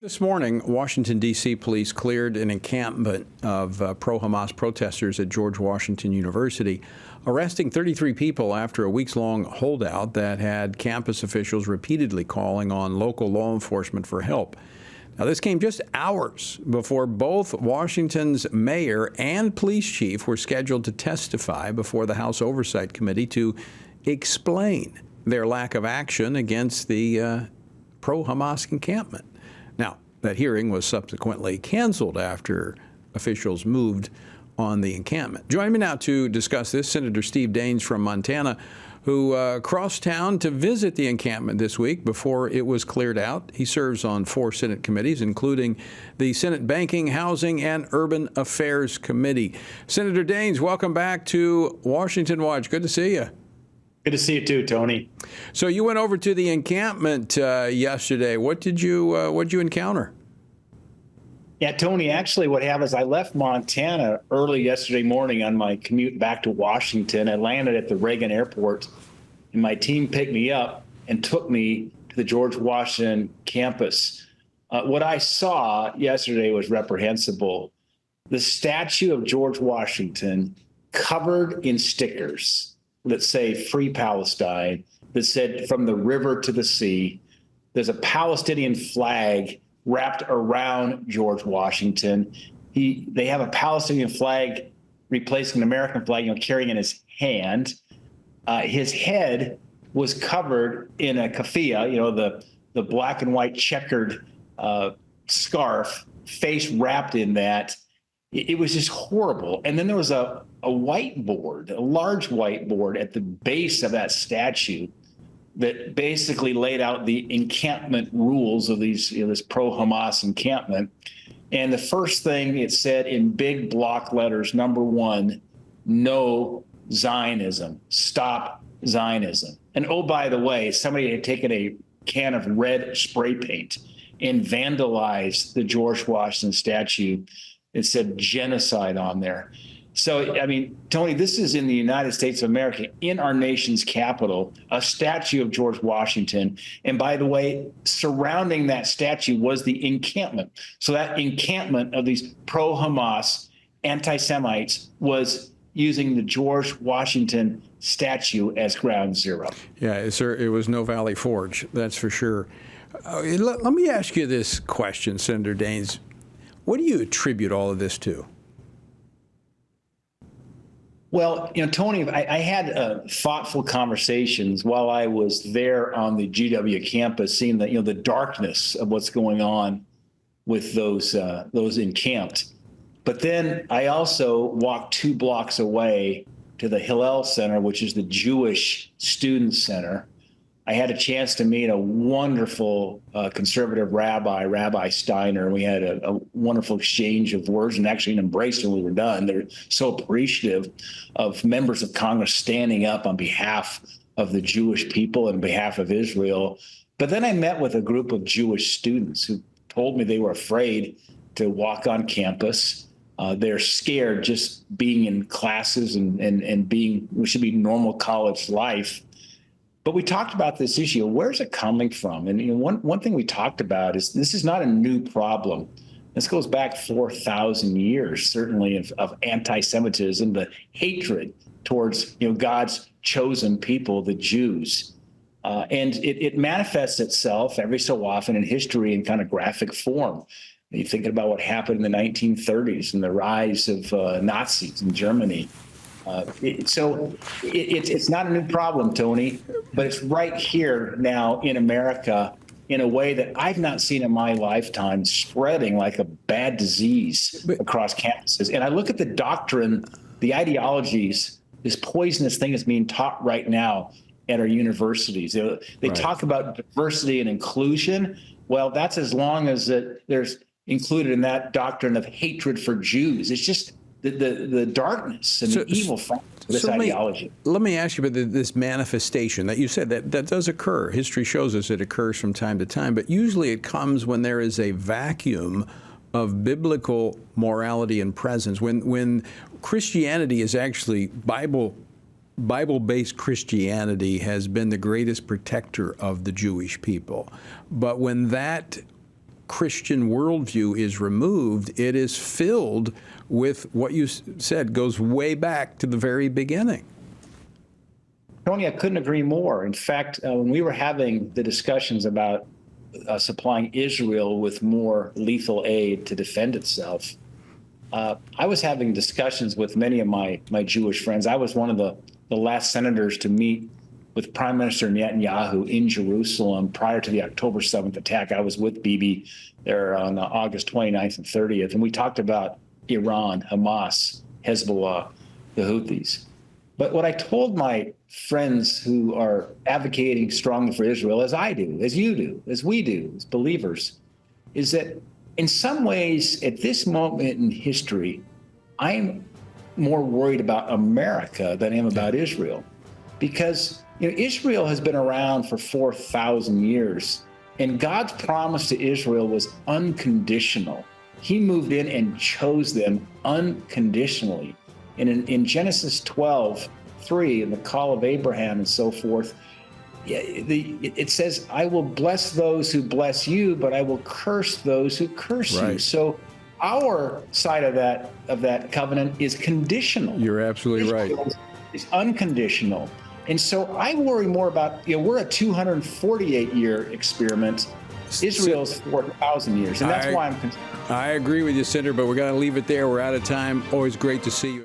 This morning, Washington, D.C. police cleared an encampment of pro-Hamas protesters at George Washington University, arresting 33 people after a weeks-long holdout that had campus officials repeatedly calling on local law enforcement for help. Now, this came just hours before both Washington's mayor and police chief were scheduled to testify before the House Oversight Committee to explain their lack of action against the pro-Hamas encampment. Now, that hearing was subsequently canceled after officials moved on the encampment. Joining me now to discuss this, Senator Steve Daines from Montana, who crossed town to visit the encampment this week before it was cleared out. He serves on 4 Senate committees, including the Senate Banking, Housing, and Urban Affairs Committee. Senator Daines, welcome back to Washington Watch. Good to see you. Good to see you too, Tony. So you went over to the encampment yesterday. What did you encounter? Yeah, Tony, actually what happened is I left Montana early yesterday morning on my commute back to Washington. I landed at the Reagan Airport, and my team picked me up and took me to the George Washington campus. What I saw yesterday was reprehensible. The statue of George Washington covered in stickers that say Free Palestine, that said from the river to the sea. There's a Palestinian flag wrapped around George Washington. They have a Palestinian flag replacing an American flag, carrying in his hand. His head was covered in a keffiyeh, the black and white checkered scarf, face wrapped in that. It was just horrible. And then there was a whiteboard, a large whiteboard at the base of that statue that basically laid out the encampment rules of this pro-Hamas encampment. And the first thing it said in big block letters, number 1, no Zionism, stop Zionism. And oh, by the way, somebody had taken a can of red spray paint and vandalized the George Washington statue. It said genocide on there. So, I mean, Tony, this is in the United States of America, in our nation's capital, a statue of George Washington. And by the way, surrounding that statue was the encampment. So that encampment of these pro-Hamas anti-Semites was using the George Washington statue as ground zero. Yeah, sir, it was no Valley Forge, that's for sure. Let me ask you this question, Senator Daines. What do you attribute all of this to? Well, Tony, I had thoughtful conversations while I was there on the GW campus, seeing the darkness of what's going on with those encamped. But then I also walked 2 blocks away to the Hillel Center, which is the Jewish Student Center. I had a chance to meet a wonderful conservative rabbi, Rabbi Steiner. We had a wonderful exchange of words and actually an embrace when we were done. They're so appreciative of members of Congress standing up on behalf of the Jewish people and behalf of Israel. But then I met with a group of Jewish students who told me they were afraid to walk on campus. They're scared just being in classes and being, which should be normal college life. But we talked about this issue. Where's it coming from? And one thing we talked about is this is not a new problem. This goes back 4,000 years, certainly, of anti-Semitism, the hatred towards God's chosen people, the Jews. And it manifests itself every so often in history in kind of graphic form. You think about what happened in the 1930s and the rise of Nazis in Germany. So it's not a new problem, Tony, but it's right here now in America in a way that I've not seen in my lifetime, spreading like a bad disease across campuses. And I look at the doctrine, the ideologies, this poisonous thing is being taught right now at our universities. They talk about diversity and inclusion. Well, that's as long as there's included in that doctrine of hatred for Jews. It's just the darkness and the evil front of this ideology. Let me ask you about this manifestation that you said that does occur. History shows us it occurs from time to time, but usually it comes when there is a vacuum of biblical morality and presence. When Christianity is actually Bible-based Christianity has been the greatest protector of the Jewish people. But when that Christian worldview is removed, it is filled with what you said goes way back to the very beginning. Tony, I couldn't agree more. In fact, when we were having the discussions about supplying Israel with more lethal aid to defend itself, I was having discussions with many of my Jewish friends. I was one of the last senators to meet with Prime Minister Netanyahu in Jerusalem prior to the October 7th attack. I was with Bibi there on August 29th and 30th, and we talked about Iran, Hamas, Hezbollah, the Houthis. But what I told my friends who are advocating strongly for Israel, as I do, as you do, as we do, as believers, is that in some ways, at this moment in history, I'm more worried about America than I am about Israel. Because Israel has been around for 4,000 years, and God's promise to Israel was unconditional. He moved in and chose them unconditionally. And in Genesis 12:3, in the call of Abraham and so forth, it says, I will bless those who bless you, but I will curse those who curse you. So our side of that covenant is conditional. You're absolutely right. It's unconditional. And so I worry more about, we're a 248-year experiment. Israel's 4,000 years. And that's why I'm concerned. I agree with you, Senator, but we're going to leave it there. We're out of time. Always great to see you.